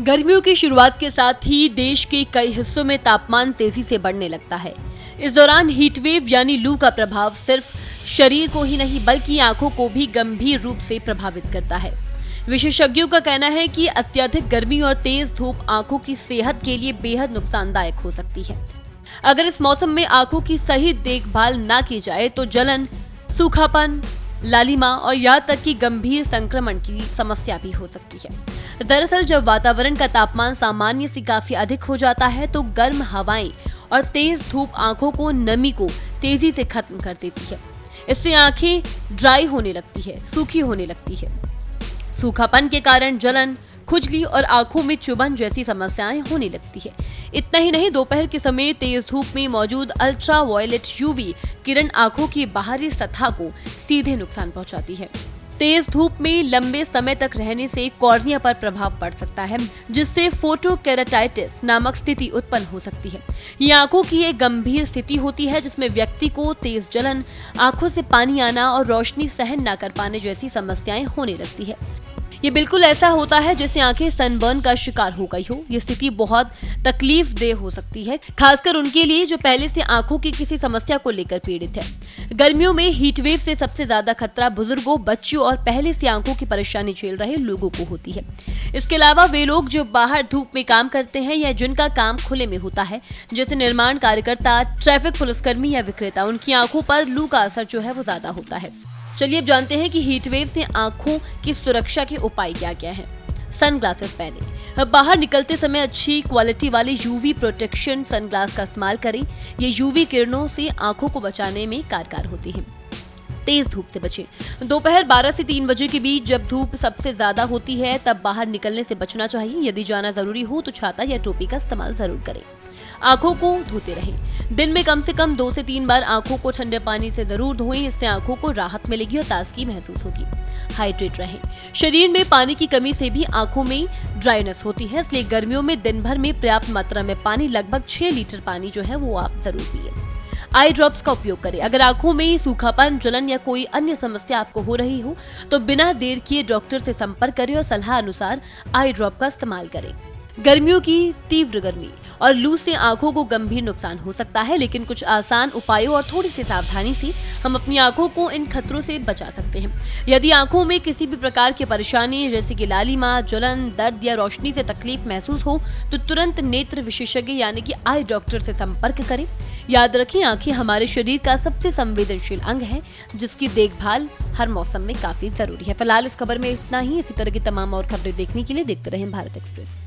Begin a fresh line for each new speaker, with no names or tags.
गर्मियों की शुरुआत के साथ ही देश के कई हिस्सों में तापमान तेजी से बढ़ने लगता है। इस दौरान हीट वेव यानी लू का प्रभाव सिर्फ शरीर को ही नहीं बल्कि आंखों को भी गंभीर रूप से प्रभावित करता है। विशेषज्ञों का कहना है कि अत्यधिक गर्मी और तेज धूप आंखों की सेहत के लिए बेहद नुकसानदायक हो सकती है। अगर इस मौसम में आंखों की सही देखभाल न की जाए तो जलन, सूखापन, लालिमा और यहाँ तक कि गंभीर संक्रमण की समस्या भी हो सकती है। दरअसल जब वातावरण का तापमान सामान्य से काफी अधिक हो जाता है तो गर्म हवाएं और तेज धूप आंखों को नमी को तेजी से खत्म कर देती है। इससे आंखें ड्राई होने लगती है, सूखी होने लगती है। सूखापन के कारण जलन, खुजली और आंखों में चुभन जैसी समस्याएं होने लगती है। इतना ही नहीं, दोपहर के समय तेज धूप में मौजूद अल्ट्रा वायलेट यूवी किरण आंखों की बाहरी सतह को सीधे नुकसान पहुंचाती है। तेज धूप में लंबे समय तक रहने से कॉर्निया पर प्रभाव पड़ सकता है, जिससे फोटोकेराटाइटिस नामक स्थिति उत्पन्न हो सकती है। ये आंखों की एक गंभीर स्थिति होती है जिसमें व्यक्ति को तेज जलन, आंखों से पानी आना और रोशनी सहन न कर पाने जैसी समस्याएं होने लगती है। ये बिल्कुल ऐसा होता है जैसे आंखें सनबर्न का शिकार हो गई हो। ये स्थिति बहुत तकलीफदेह हो सकती है, खासकर उनके लिए जो पहले से आंखों की किसी समस्या को लेकर पीड़ित है। गर्मियों में हीट वेव से सबसे ज्यादा खतरा बुजुर्गों, बच्चों और पहले से आंखों की परेशानी झेल रहे लोगों को होती है। इसके अलावा वे लोग जो बाहर धूप में काम करते हैं या जिनका काम खुले में होता है, जैसे निर्माण कार्यकर्ता, ट्रैफिक पुलिसकर्मी या विक्रेता, उनकी आंखों पर लू का असर जो है वो ज्यादा होता है। चलिए अब जानते हैं कि हीट वेव से आंखों की सुरक्षा के उपाय क्या क्या हैं। सनग्लासेस पहने। बाहर निकलते समय अच्छी क्वालिटी वाले यूवी प्रोटेक्शन सनग्लास का इस्तेमाल करें। ये यूवी किरणों से आंखों को बचाने में कारगर होती हैं। तेज धूप से बचें। दोपहर 12 से 3 बजे के बीच जब धूप सबसे ज्यादा होती है तब बाहर निकलने से बचना चाहिए। यदि जाना जरूरी हो तो छाता या टोपी का इस्तेमाल जरूर करें। आंखों को धोते रहें। दिन में कम से कम 2 से 3 बार आंखों को ठंडे पानी से जरूर धोएं। इससे आंखों को राहत मिलेगी और ताजगी महसूस होगी। हाइड्रेट रहें। शरीर में पानी की कमी से भी आंखों में ड्राइनेस होती है, इसलिए गर्मियों में दिन भर में पर्याप्त मात्रा में पानी, लगभग 6 लीटर पानी जो है वो आप जरूर पिए। आई ड्रॉप्स का उपयोग करें। अगर आंखों में सूखापन, जलन या कोई अन्य समस्या आपको हो रही हो तो बिना देर किए डॉक्टर से संपर्क करें और सलाह अनुसार आई ड्रॉप का इस्तेमाल करें। गर्मियों की तीव्र गर्मी और लू से आंखों को गंभीर नुकसान हो सकता है, लेकिन कुछ आसान उपायों और थोड़ी सी सावधानी से हम अपनी आंखों को इन खतरों से बचा सकते हैं। यदि आंखों में किसी भी प्रकार की परेशानी जैसे कि लालिमा, जलन, दर्द या रोशनी से तकलीफ महसूस हो तो तुरंत नेत्र विशेषज्ञ यानी कि आई डॉक्टर से संपर्क करें। याद रखें, आंखें हमारे शरीर का सबसे संवेदनशील अंग है जिसकी देखभाल हर मौसम में काफी जरूरी है। फिलहाल इस खबर में इतना ही। इसी तरह की तमाम और खबरें देखने के लिए देखते रहें भारत एक्सप्रेस।